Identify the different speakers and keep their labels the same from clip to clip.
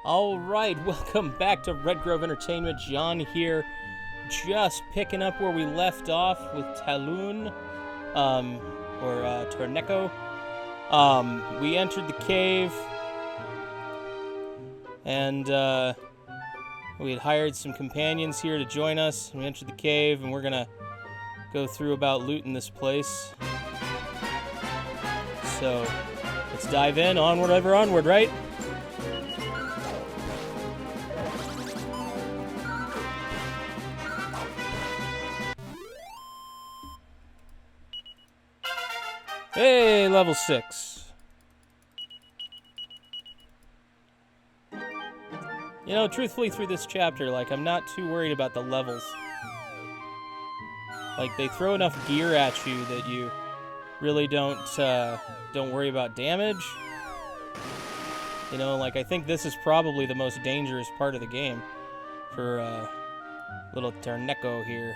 Speaker 1: Alright, welcome back to Red Grove Entertainment. John here, just picking up where we left off with Talun, or Torneko. We entered the cave, and we had hired some companions here to join us. We entered the cave, and we're gonna go through about looting this place. So, let's dive in, onward ever onward, right? Hey, level 6. You know, truthfully, through this chapter, like, I'm not too worried about the levels. Like, they throw enough gear at you that you really don't worry about damage. You know, like, I think this is probably the most dangerous part of the game for little Torneko here.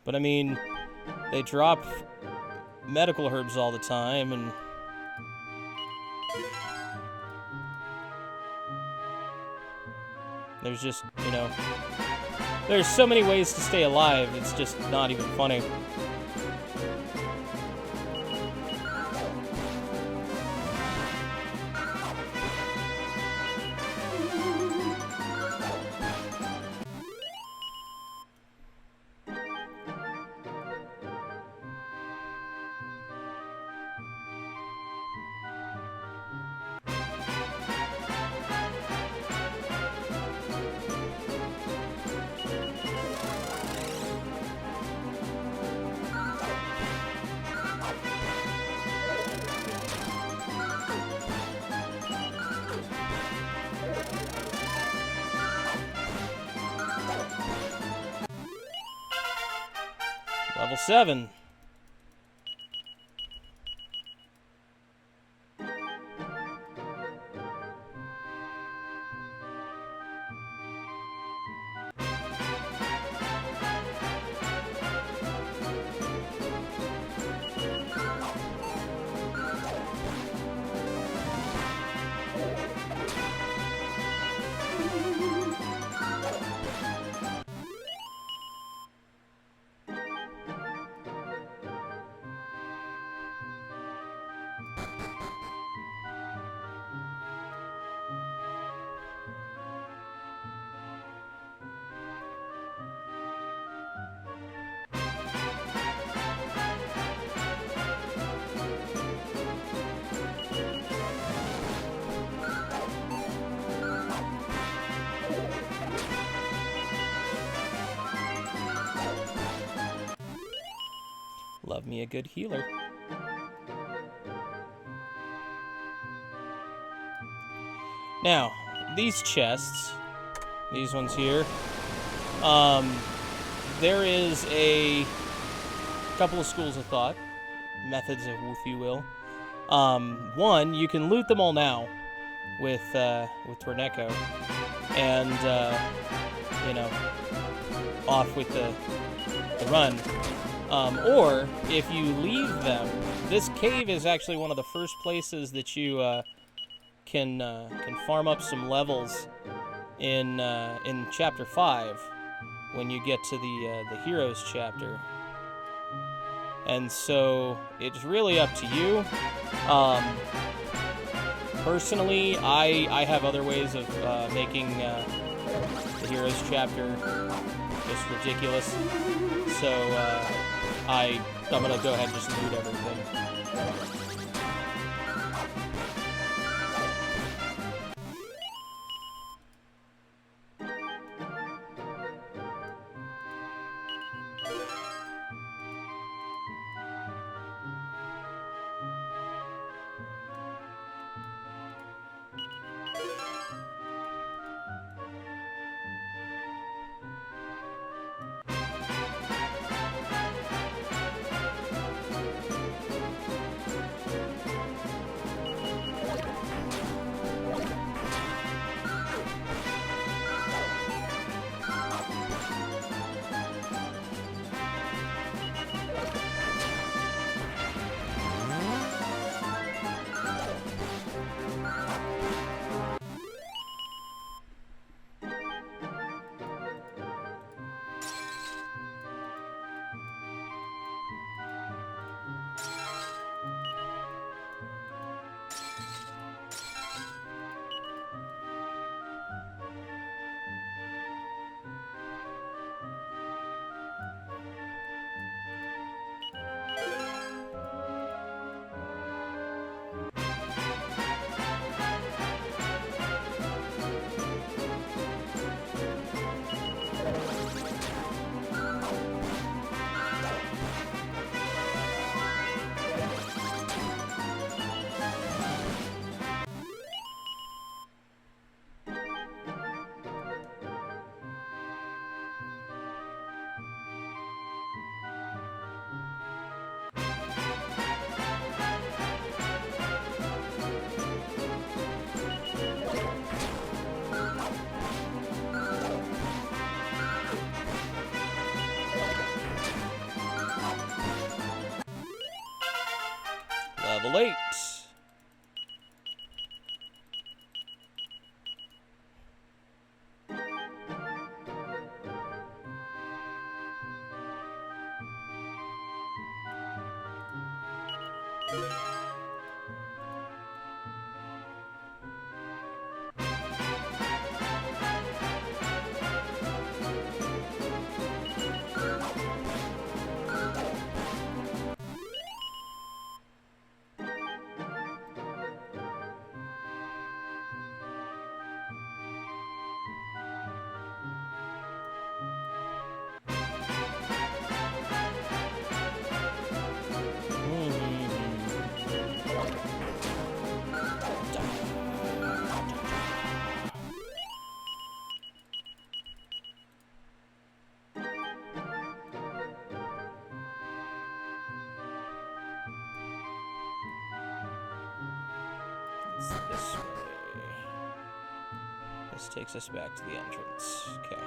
Speaker 1: But I mean, they drop medical herbs all the time, and there's just, you know, there's so many ways to stay alive, it's just not even funny. Level 7. Love me a good healer. Now, these chests, these ones here, there is a couple of schools of thought, methods of, if you will. One, you can loot them all now with Torneko, and you know, off with the run. Or, if you leave them, this cave is actually one of the first places that you can farm up some levels in Chapter 5 when you get to the Heroes chapter. And so, it's really up to you. Personally, I have other ways of making the Heroes chapter just ridiculous. So, I'm gonna go ahead and just loot everything. Level 8. It's this way. This takes us back to the entrance. Okay.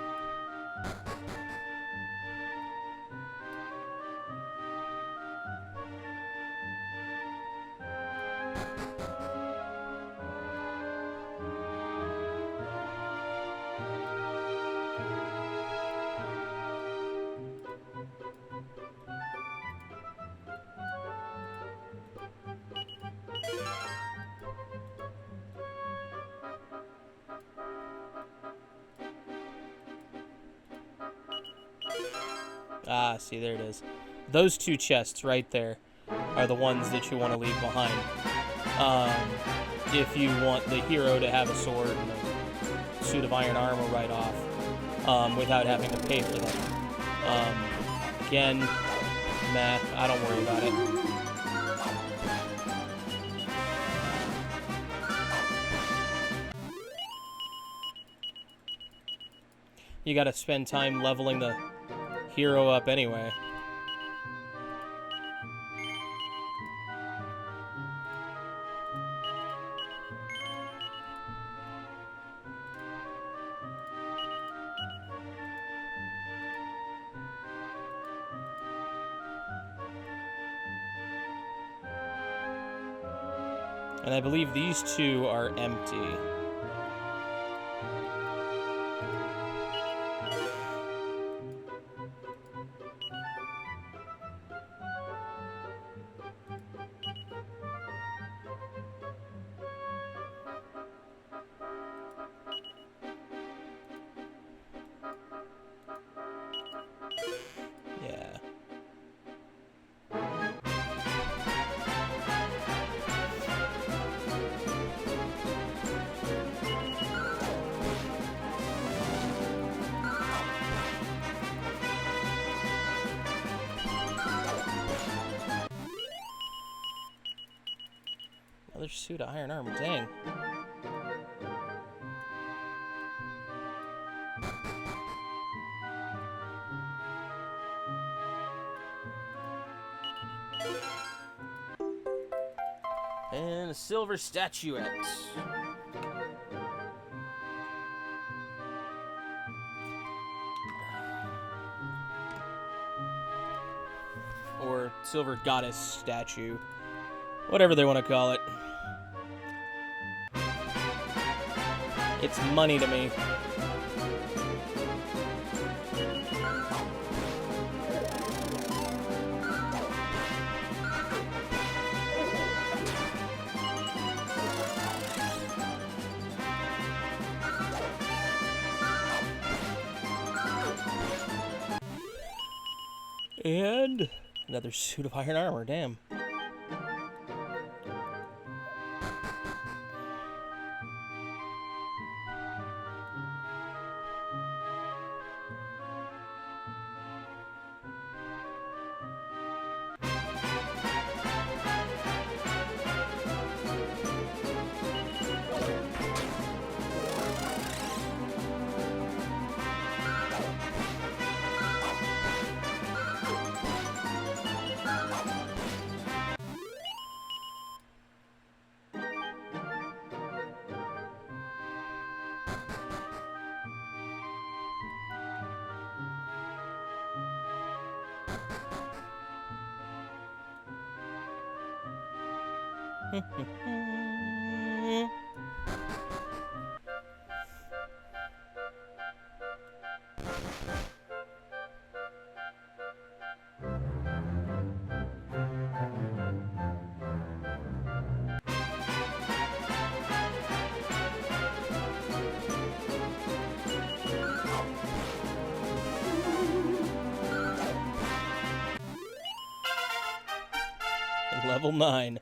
Speaker 1: Ah, see, there it is. Those two chests right there are the ones that you want to leave behind. If you want the hero to have a sword and a suit of iron armor right off, without having to pay for them. Again, meh, I don't worry about it. You gotta spend time leveling the hero up anyway. And I believe these two are empty. Yeah. Another suit of iron armor, dang. And a silver statuette. Or silver goddess statue. Whatever they want to call it. It's money to me. And another suit of iron armor, damn. Level 9.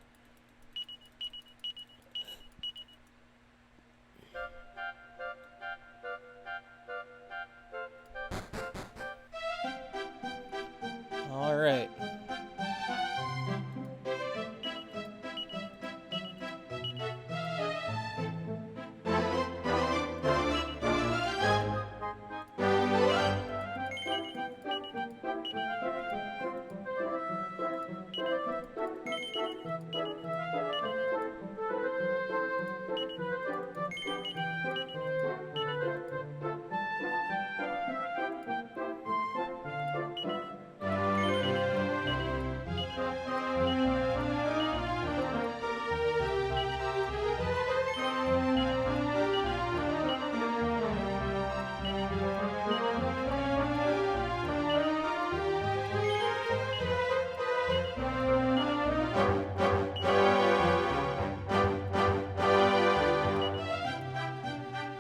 Speaker 1: All right.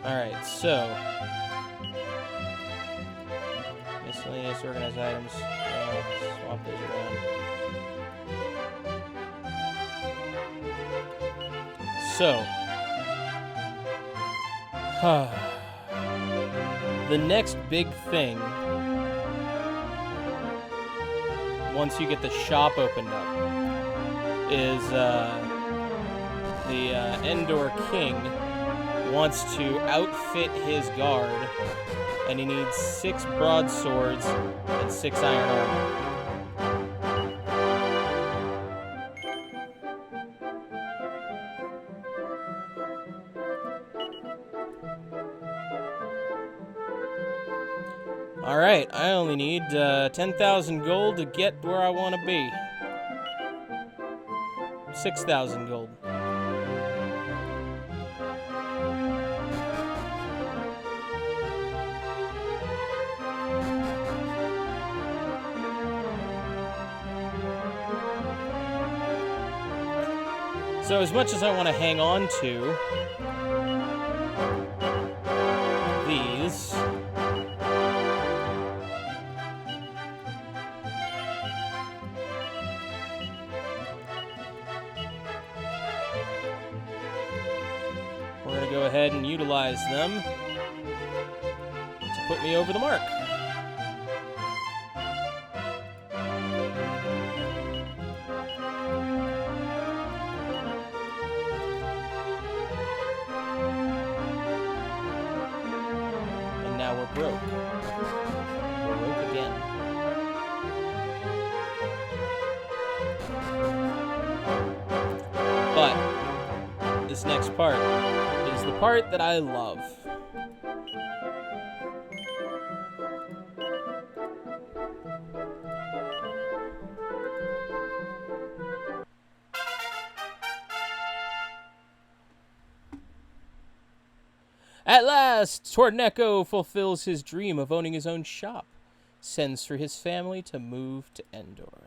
Speaker 1: Alright, so miscellaneous organized items. Swap those around. So the next big thing, once you get the shop opened up, is the Endor King wants to outfit his guard, and he needs 6 broadswords and 6 iron armor. Alright, I only need 10,000 gold to get where I want to be. 6,000 gold. So as much as I want to hang on to these, we're going to go ahead and utilize them to put me over the mark. Broke. We're broke again. But this next part is the part that I love. At last, Torneko fulfills his dream of owning his own shop, sends for his family to move to Endor.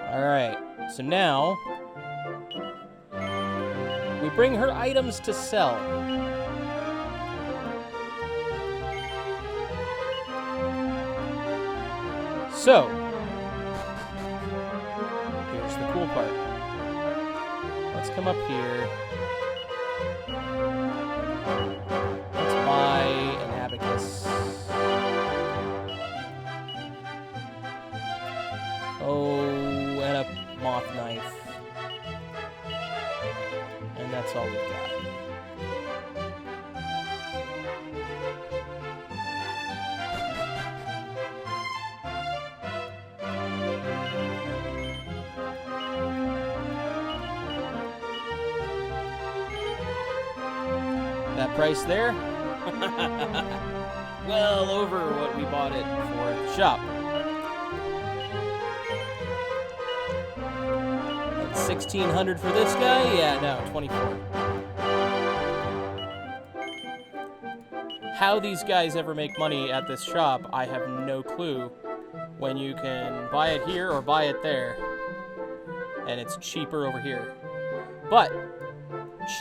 Speaker 1: Alright, so now we bring her items to sell. So, here's the cool part. Let's come up here. Let's buy an abacus. Oh, and a moth knife. And a that's all we've got. That price there? Well over what we bought it for at the shop. That's $1,600 for this guy? Yeah, no, $24. How these guys ever make money at this shop, I have no clue. When you can buy it here or buy it there, and it's cheaper over here. But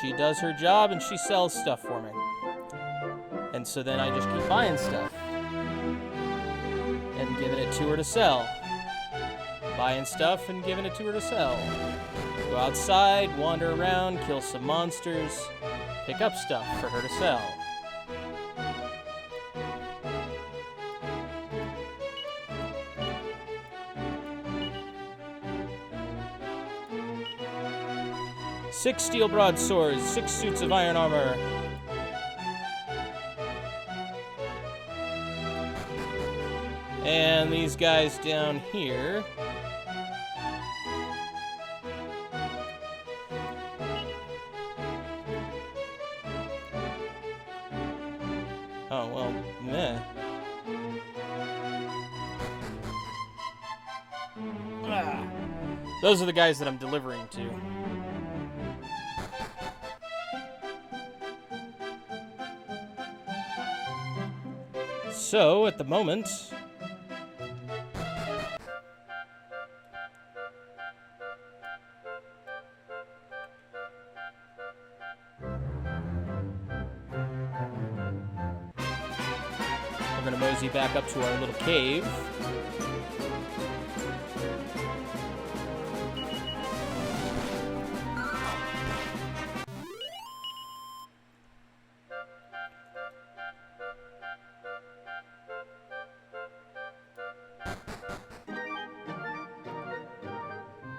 Speaker 1: she does her job and she sells stuff for me. And so then I just keep buying stuff and giving it to her to sell. Buying stuff and giving it to her to sell. Go outside, wander around, kill some monsters, pick up stuff for her to sell. Six steel broadswords, 6 suits of iron armor. And these guys down here. Oh, well, meh. Those are the guys that I'm delivering to. So, at the moment, we're going to mosey back up to our little cave.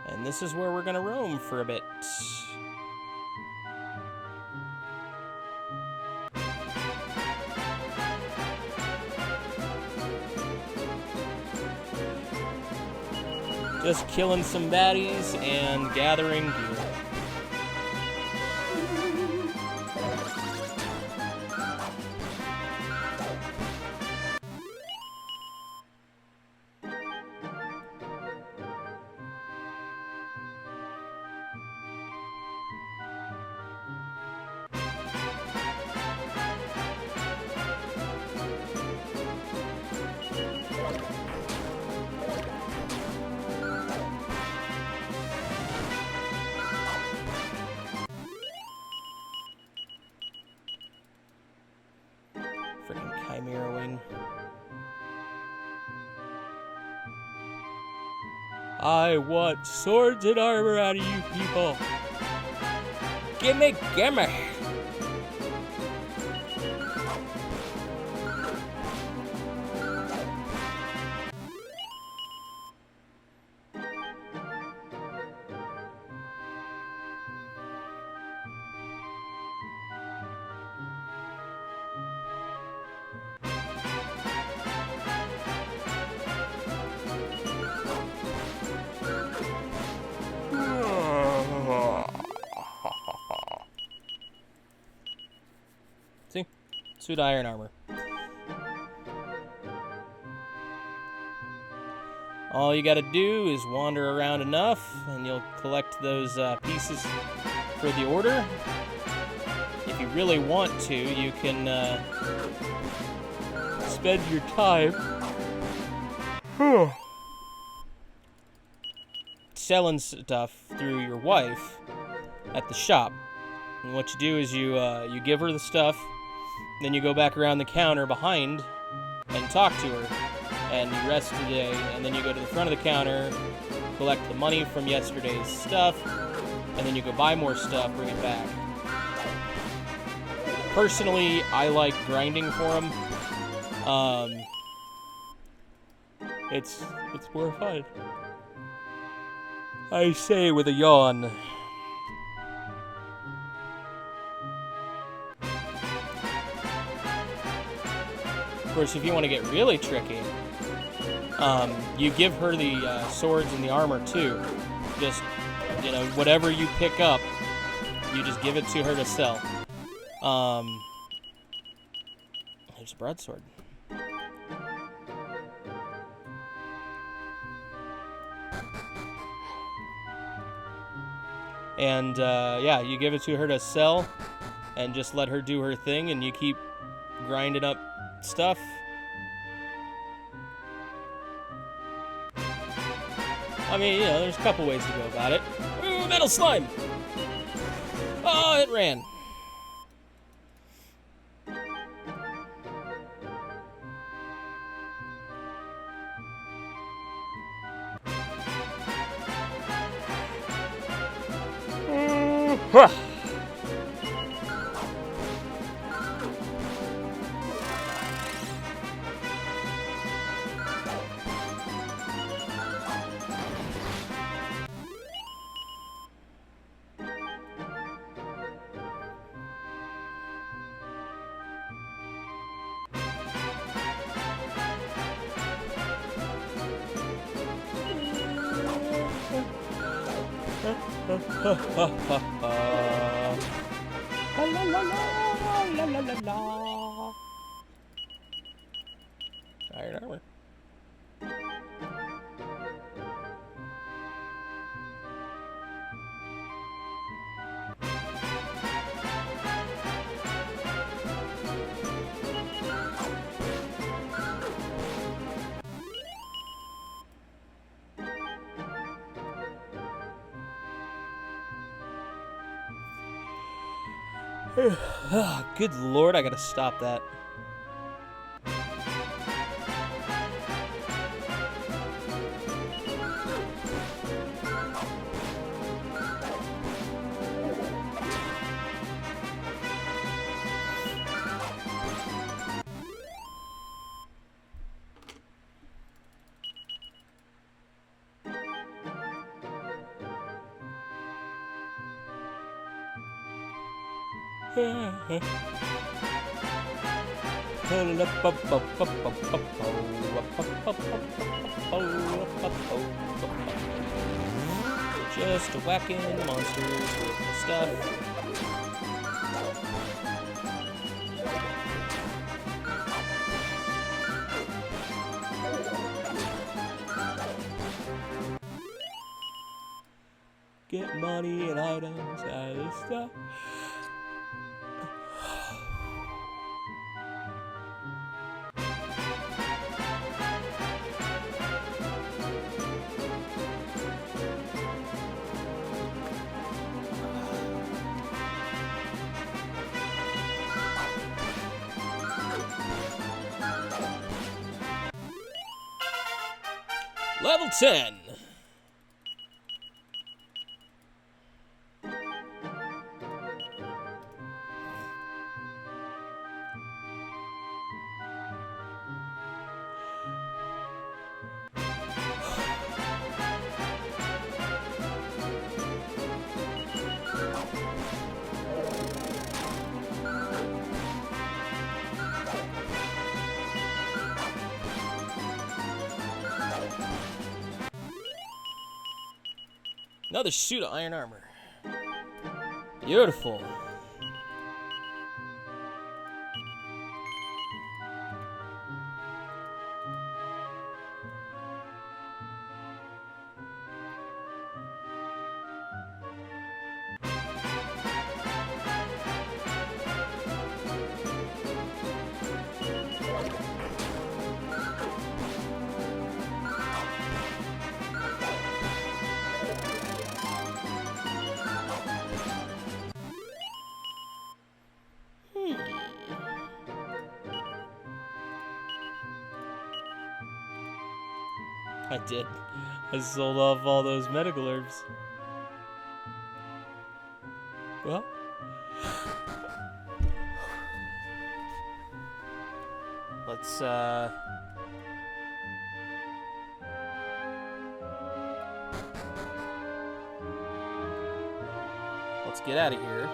Speaker 1: And this is where we're going to roam for a bit. Just killing some baddies and gathering gear. Freaking Chimera Wing. I want swords and armor out of you people. Gimme, gimme. See? Suit iron armor. All you gotta do is wander around enough, and you'll collect those pieces for the order. If you really want to, you can spend your time selling stuff through your wife at the shop. And what you do is you give her the stuff, then you go back around the counter behind and talk to her, and you rest the day, and then you go to the front of the counter, collect the money from yesterday's stuff, and then you go buy more stuff, bring it back. Personally, I like grinding for them. It's more fun. I say with a yawn. course, if you want to get really tricky, you give her the swords and the armor too. Just, you know, whatever you pick up, you just give it to her to sell. There's a broadsword. And, yeah, you give it to her to sell, and just let her do her thing, and you keep grinding up stuff. I mean, you know, there's a couple ways to go about it. Ooh, metal slime! Oh, it ran. Iron armor. Good lord, I gotta stop that. Just whacking the monsters with the stuff. Get money and items out of this stuff. Level 10. Another suit of iron armor. Beautiful. I did. I sold off all those medical herbs. Well. Let's get out of here.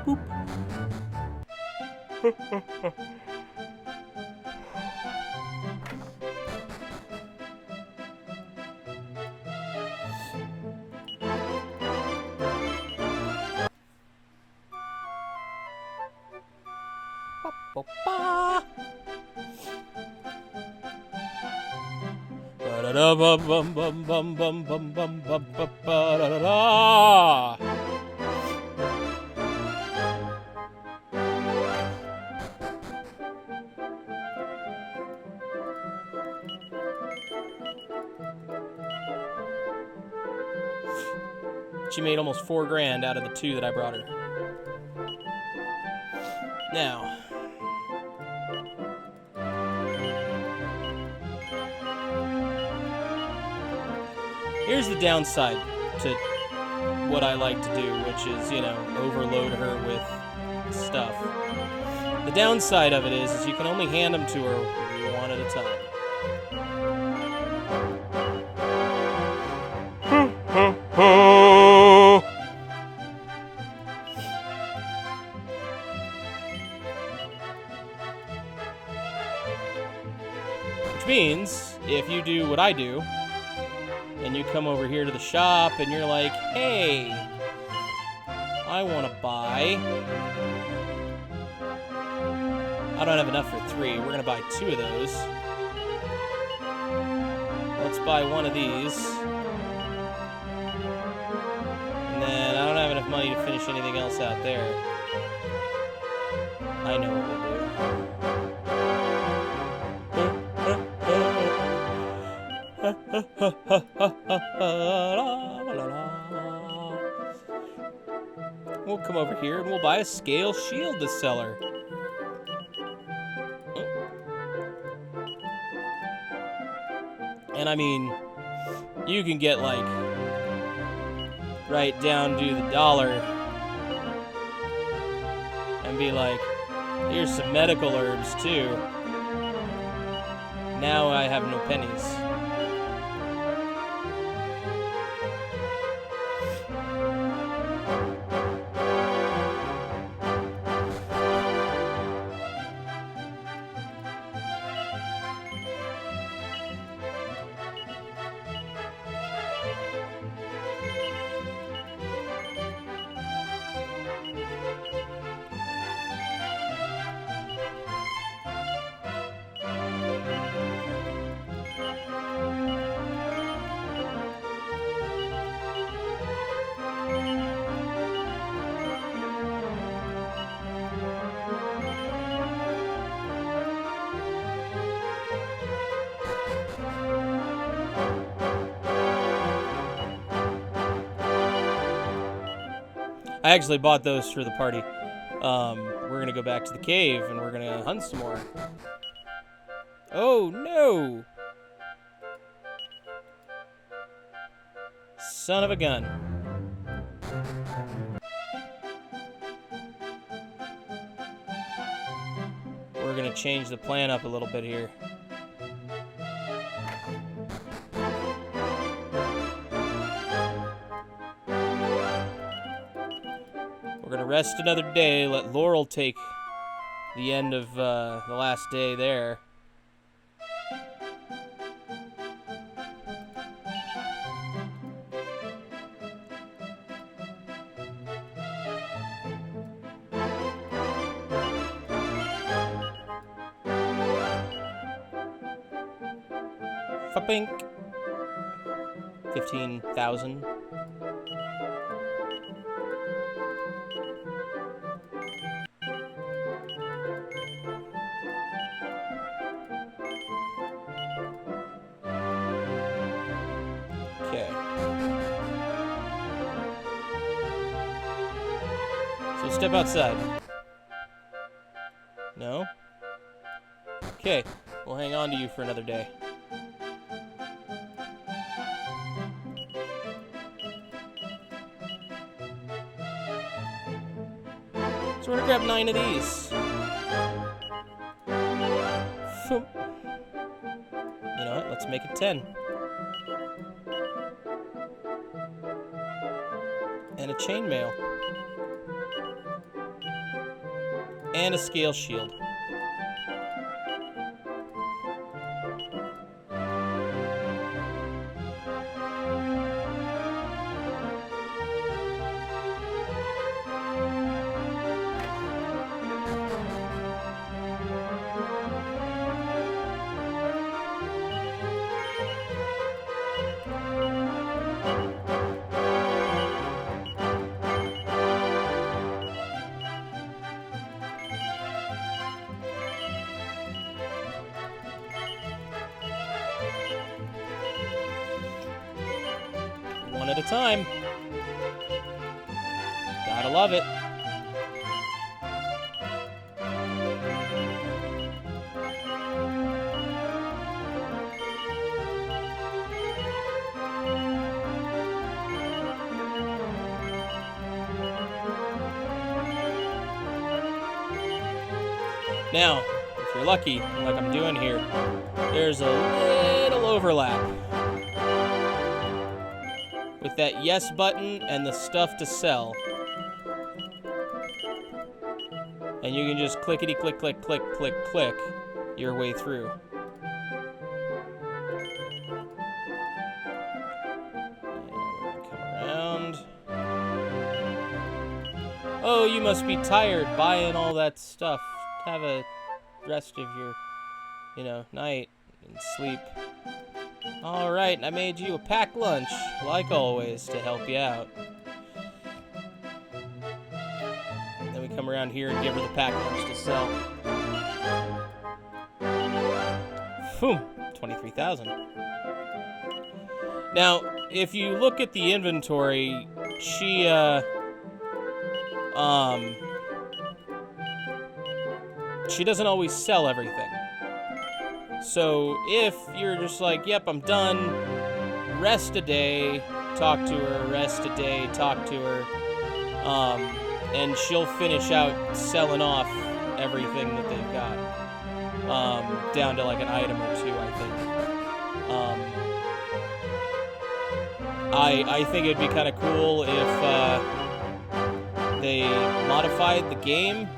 Speaker 1: Whoop. Ba-ba-ba. Ba-da-da-bum-bum-bum-bum-bum-bum-bum-ba-da-da. She made almost $4 grand out of the 2 that I brought her. Now, here's the downside to what I like to do, which is, you know, overload her with stuff. The downside of it is you can only hand them to her one at a time. Which means, if you do what I do, and you come over here to the shop and you're like, hey, I want to buy. I don't have enough for 3. We're going to buy 2 of those. Let's buy 1 of these. And then I don't have enough money to finish anything else out there. I know what we'll do. We'll come over here and we'll buy a scale shield to sell her. And I mean, you can get like right down to the dollar and be like, here's some medical herbs too. Now I have no pennies. I actually bought those for the party. We're going to go back to the cave and we're going to hunt some more. Oh, no! Son of a gun. We're going to change the plan up a little bit here. We're going to rest another day, let Laurel take the end of the last day there. Fa-pink. 15,000. Okay. So step outside. No? Okay. We'll hang on to you for another day. So we're gonna grab 9 of these. You know what? Let's make it 10. And a chainmail. and a scale shield. One at a time. Gotta love it. Now, if you're lucky, like I'm doing here, there's a little overlap with that yes button and the stuff to sell. And you can just clickety click, click, click, click, click your way through. And we're gonna come around. Oh, you must be tired buying all that stuff. Have a rest of your, night and sleep. Alright, I made you a packed lunch, like always, to help you out. Then we come around here and give her the packed lunch to sell. Boom, 23,000. Now, if you look at the inventory, she doesn't always sell everything. So if you're just like, yep, I'm done, rest a day, talk to her, rest a day, talk to her, and she'll finish out selling off everything that they've got, down to like an item or two, I think. I think it'd be kind of cool if they modified the game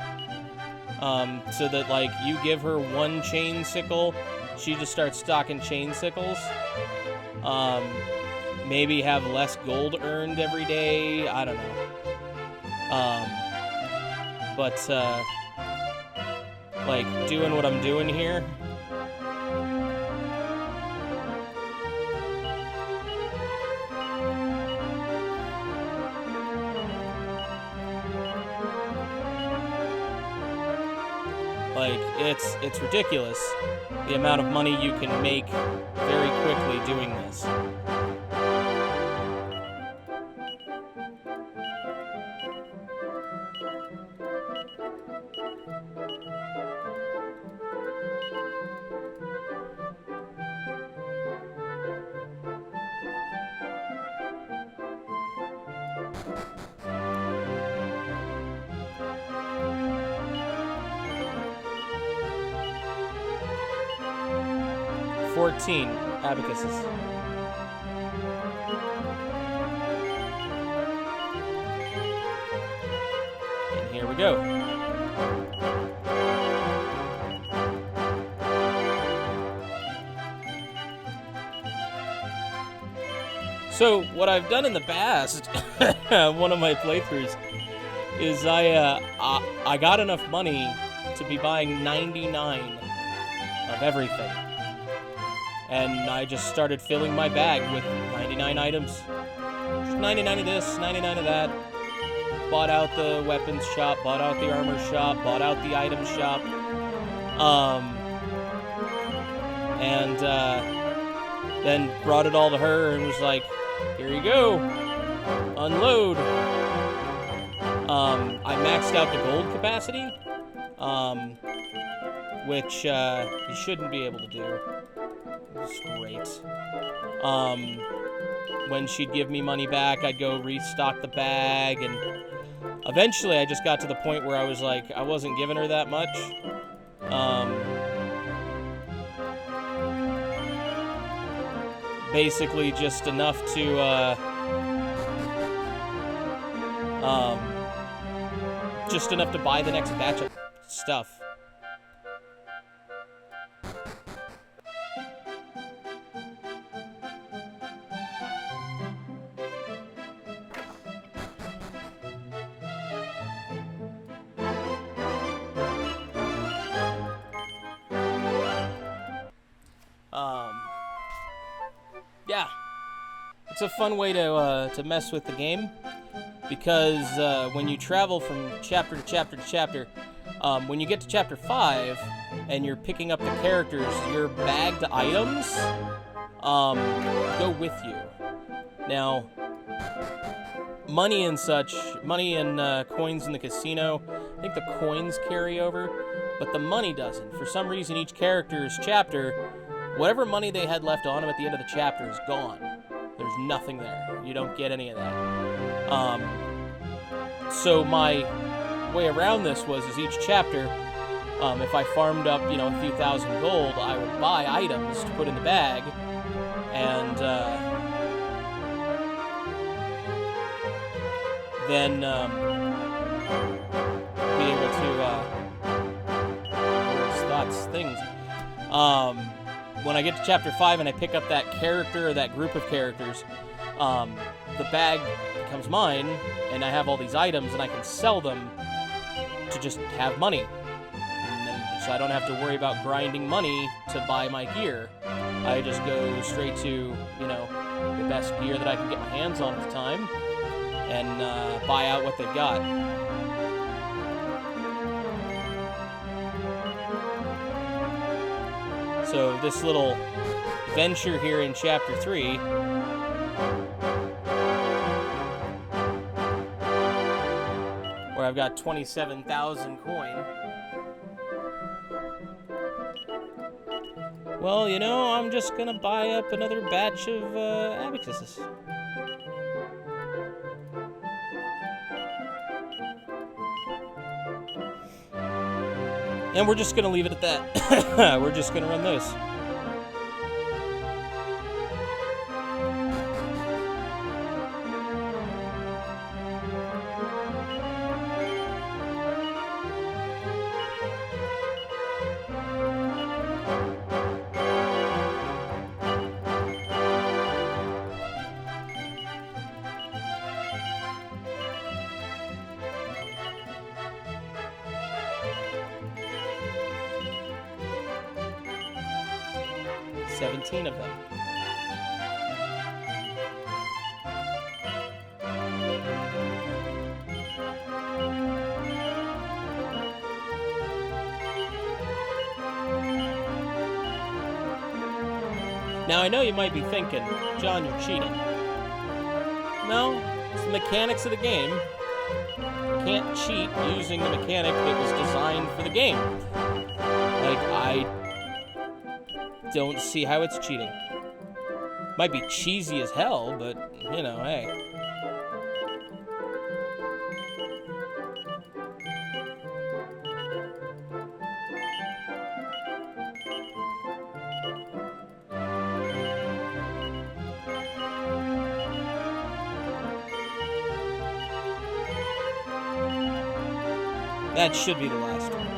Speaker 1: so that, like, you give her one chain sickle, she just starts stocking chain sickles. Maybe have less gold earned every day. I don't know. Like, doing what I'm doing here. Like, it's ridiculous the amount of money you can make very quickly doing this. Abacuses. And here we go. So what I've done in the past, one of my playthroughs, is I got enough money to be buying 99 of everything. And I just started filling my bag with 99 items. Just 99 of this, 99 of that. Bought out the weapons shop, bought out the armor shop, bought out the item shop. Then brought it all to her and was like, here you go. Unload. I maxed out the gold capacity, which you shouldn't be able to do. It's great. When she'd give me money back, I'd go restock the bag, and eventually I just got to the point where I was like, I wasn't giving her that much. Basically just enough to, buy the next batch of stuff. Yeah, it's a fun way to mess with the game, because when you travel from chapter to chapter to chapter, when you get to chapter 5 and you're picking up the characters, your bagged items go with you. Now, money and coins in the casino, I think the coins carry over, but the money doesn't. For some reason, each character's chapter, whatever money they had left on them at the end of the chapter is gone. There's nothing there. You don't get any of that. So my way around this is each chapter, if I farmed up, a few thousand gold, I would buy items to put in the bag, and then be able to when I get to chapter 5 and I pick up that character or that group of characters, the bag becomes mine, and I have all these items, and I can sell them to just have money. So I don't have to worry about grinding money to buy my gear. I just go straight to, the best gear that I can get my hands on at the time, and buy out what they've got. So this little venture here in Chapter 3, where I've got 27,000 coin. Well, I'm just gonna buy up another batch of abacuses. And we're just gonna leave it at that. We're just gonna run those. Seventeen of them. Now, I know you might be thinking, John, you're cheating. No, it's the mechanics of the game. You can't cheat using the mechanic that was designed for the game. I don't see how it's cheating. Might be cheesy as hell, but, hey. That should be the last one.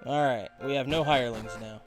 Speaker 1: Alright, we have no hirelings now.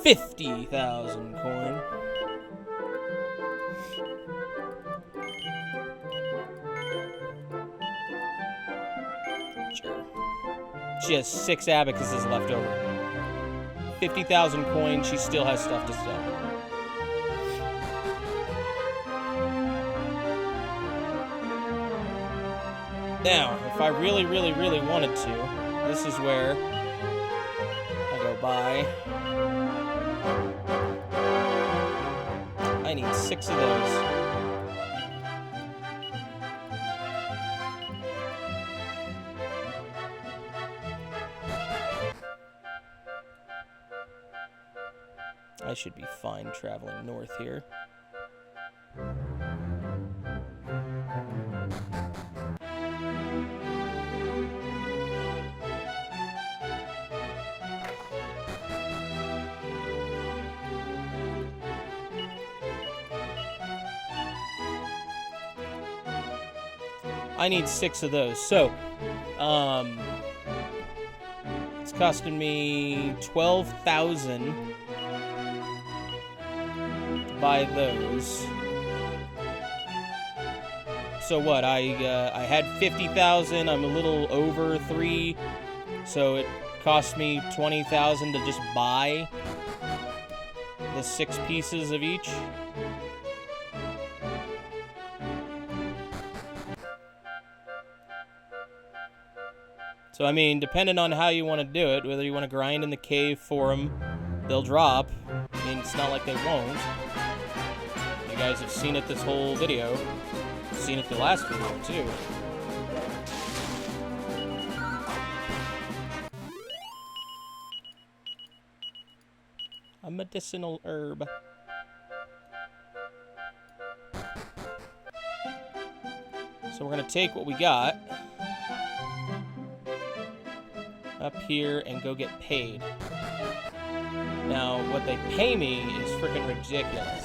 Speaker 1: $50,000 coin. Sure. She has 6 abacuses left over. 50,000 coins, she still has stuff to sell. Now, if I really, really, really wanted to, this is where I go buy. I need 6 of those. I should be fine traveling north here. I need 6 of those. So, it's costing me 12,000 to buy those. So what? I had 50,000. I'm a little over 3, so it cost me 20,000 to just buy the 6 pieces of each. So, I mean, depending on how you want to do it, whether you want to grind in the cave for them, they'll drop. I mean, it's not like they won't. You guys have seen it this whole video. You've seen it the last video, too. A medicinal herb. So we're going to take what we got up here and go get paid. Now, what they pay me is freaking ridiculous.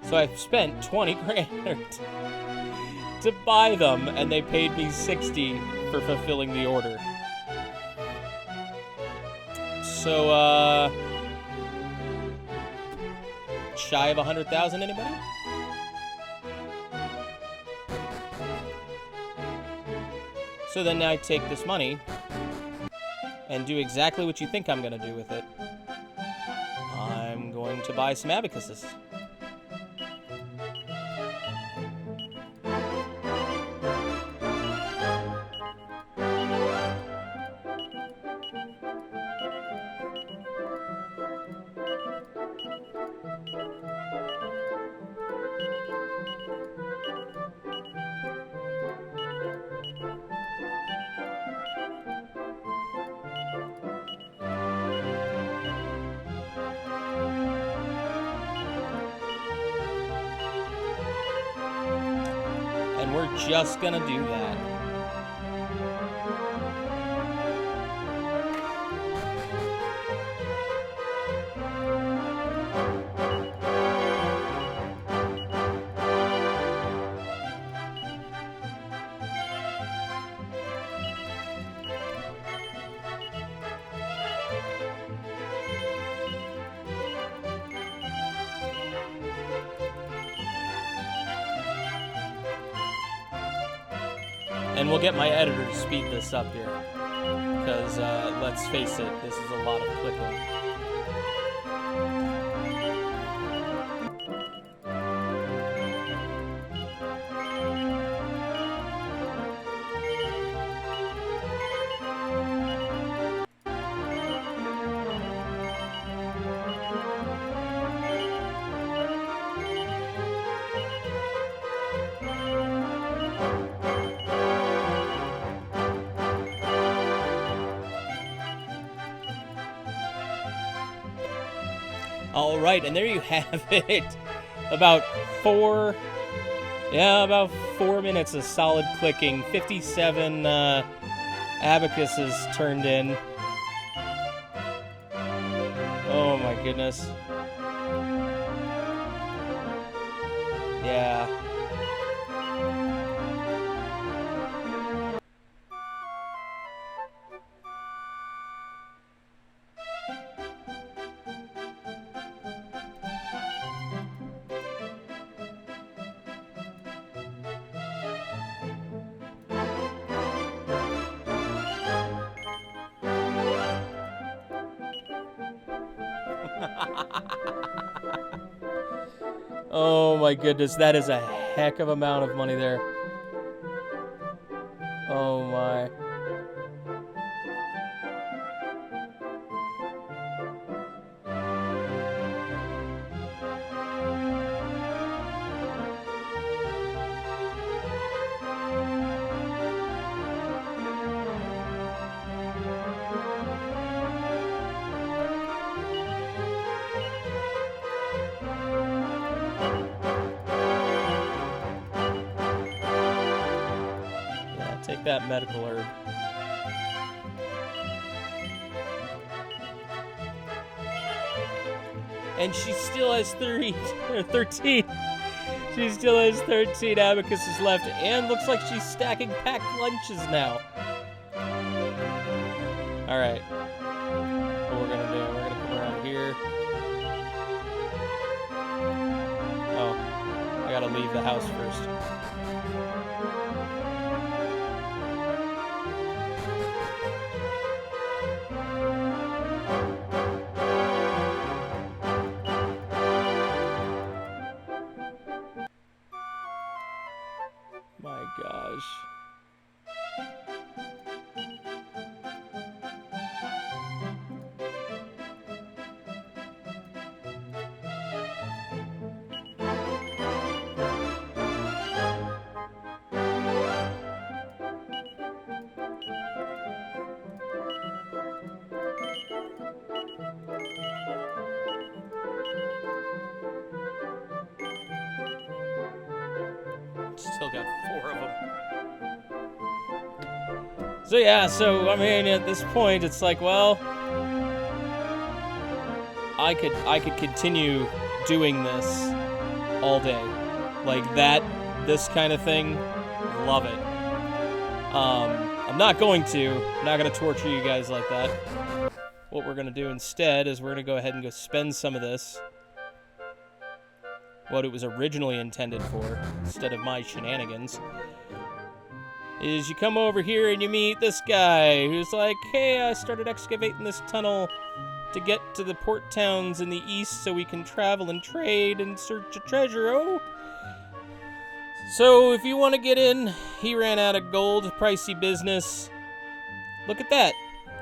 Speaker 1: So I've spent 20 grand to buy them, and they paid me 60 for fulfilling the order. So, shy of 100,000, anybody? So then I take this money and do exactly what you think I'm going to do with it. I'm going to buy some abacuses. And we're just gonna do that. And we'll get my editor to speed this up here. Because, let's face it, this is a lot of clicking. All right, and there you have it. About 4 minutes of solid clicking. 57 abacuses turned in. Oh my goodness. Yeah. Oh my goodness, that is a heck of amount of money there. Oh my. Yeah, take that medical herb. And she still has 13. She still has 13 abacuses left, and looks like she's stacking packed lunches now. Alright. What we're gonna do, we're gonna come around here. Oh, I gotta leave the house first. My gosh. Still got 4 of them. So yeah, I mean, at this point, it's like, well, I could continue doing this all day, like that, this kind of thing. Love it. I'm not going to torture you guys like that. What we're gonna do instead is we're gonna go ahead and go spend some of this, what it was originally intended for, instead of my shenanigans, is you come over here and you meet this guy who's like, hey, I started excavating this tunnel to get to the port towns in the east so we can travel and trade and search a treasure, oh. So if you want to get in, he ran out of gold, pricey business. Look at that,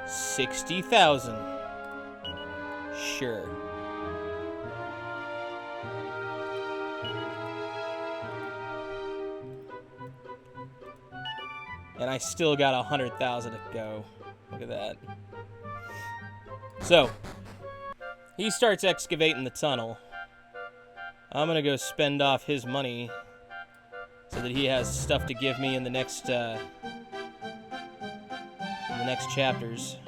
Speaker 1: 60,000. Sure. And I still got 100,000 to go. Look at that. So, he starts excavating the tunnel. I'm gonna go spend off his money so that he has stuff to give me in the next chapters.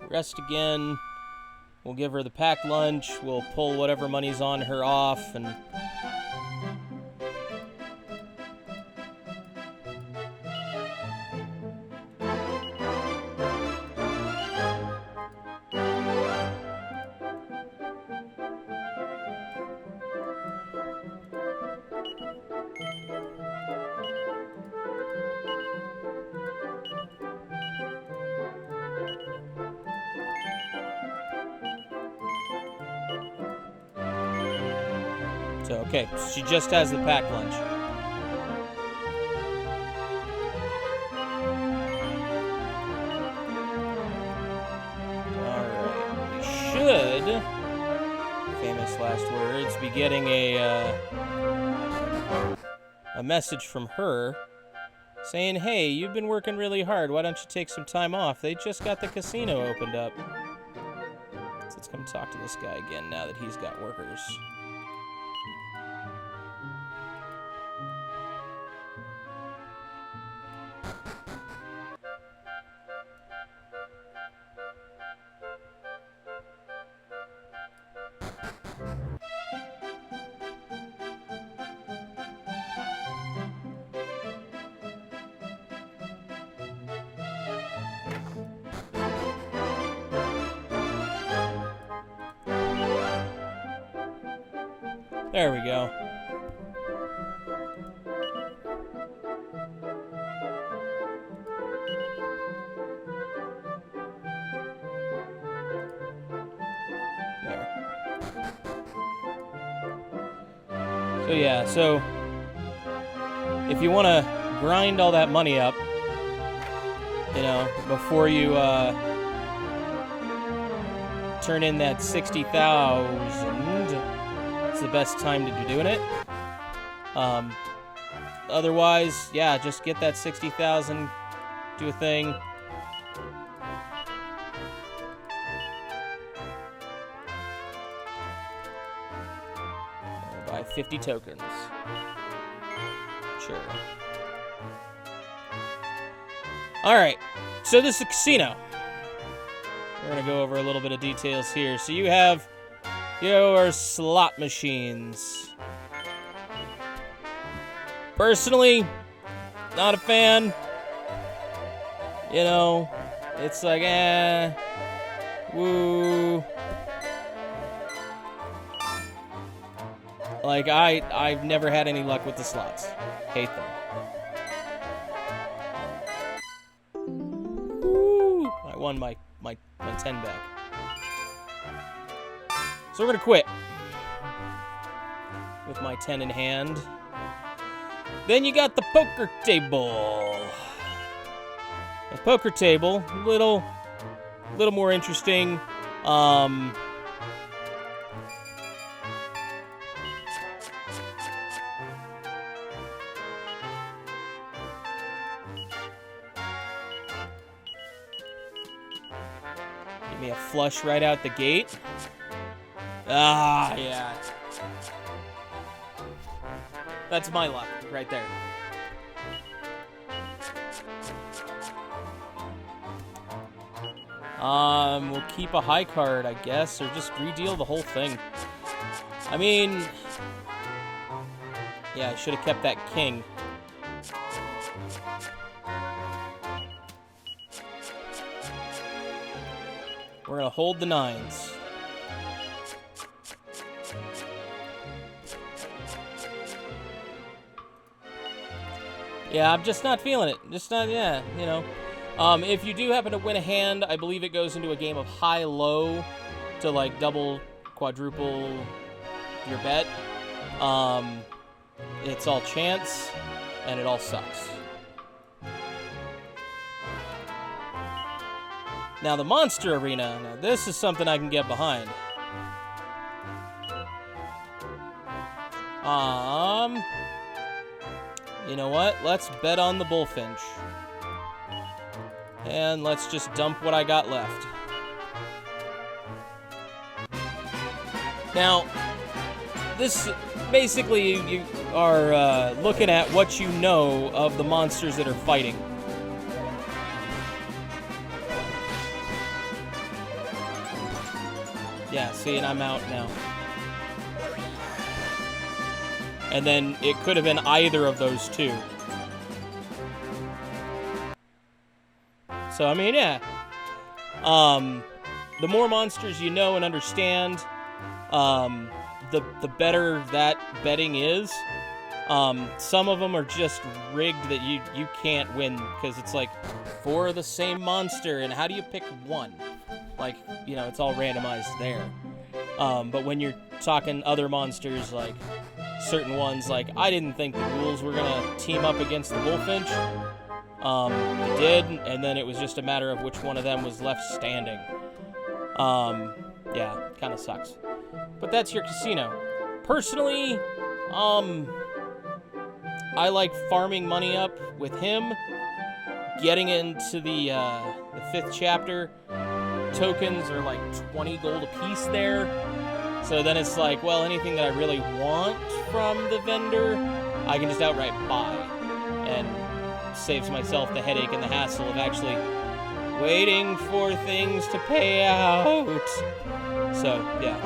Speaker 1: Rest again. We'll give her the packed lunch. We'll pull whatever money's on her off, and so, okay, she just has the packed lunch. Alright, we should famous last words, be getting a message from her saying, hey, you've been working really hard. Why don't you take some time off? They just got the casino opened up. So let's come talk to this guy again now that he's got workers. There we go. There. So yeah, so if you want to grind all that money up, you know, before you turn in that 60,000, it's the best time to be doing it. Otherwise, yeah, just get that 60,000, do a thing. Buy 50 tokens. Sure. Alright, so this is a casino. We're going to go over a little bit of details here. So you have your slot machines. Personally, not a fan. You know, it's like, woo. Like, I've never had any luck with the slots. Hate them. Woo. I won my 10 back. So we're going to quit with my 10 in hand. Then you got the poker table. The poker table, little more interesting. Give me a flush right out the gate. Ah, yeah. That's my luck, right there. We'll keep a high card, I guess, or just redeal the whole thing. I mean, yeah, I should have kept that king. We're gonna hold the nines. Yeah, I'm just not feeling it. Just not, yeah, you know. If you do happen to win a hand, I believe it goes into a game of high-low to, like, double, quadruple your bet. It's all chance, and it all sucks. Now, the Monster Arena. Now, this is something I can get behind. You know what? Let's bet on the Bullfinch. And let's just dump what I got left. Now, this basically you are looking at what you know of the monsters that are fighting. Yeah, see, and I'm out now. And then it could have been either of those two. So, I mean, yeah. The more monsters you know and understand, the better that betting is. Some of them are just rigged that you can't win because it's like 4 of the same monster, and how do you pick one? Like, you know, it's all randomized there. But when you're talking other monsters, like certain ones, like I didn't think the ghouls were gonna team up against the Bullfinch. They did, and then it was just a matter of which one of them was left standing. Yeah, kind of sucks. But that's your casino. Personally, I like farming money up with him, getting into the 5th chapter. Tokens are like 20 gold a piece there. So then it's like, well, anything that I really want from the vendor, I can just outright buy. And saves myself the headache and the hassle of actually waiting for things to pay out. So, yeah.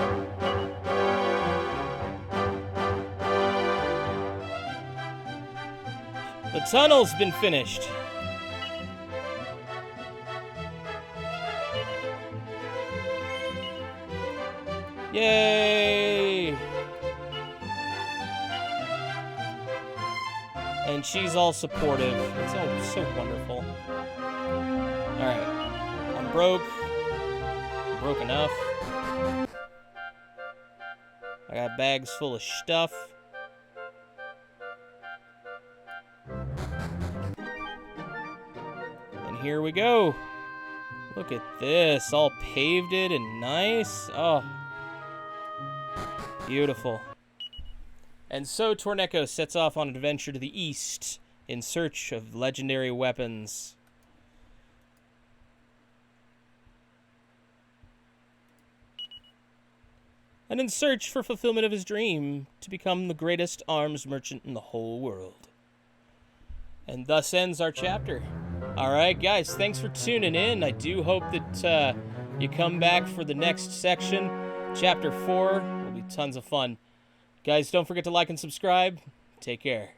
Speaker 1: The tunnel's been finished. Yay! And she's all supportive. It's all so wonderful. Alright. I'm broke. I'm broke enough. I got bags full of stuff. And here we go. Look at this. All paved it and nice. Oh. Beautiful. And so Torneko sets off on an adventure to the east in search of legendary weapons. And in search for fulfillment of his dream to become the greatest arms merchant in the whole world. And thus ends our chapter. Alright guys, thanks for tuning in. I do hope that you come back for the next section. Chapter 4 will be tons of fun. Guys, don't forget to like and subscribe. Take care.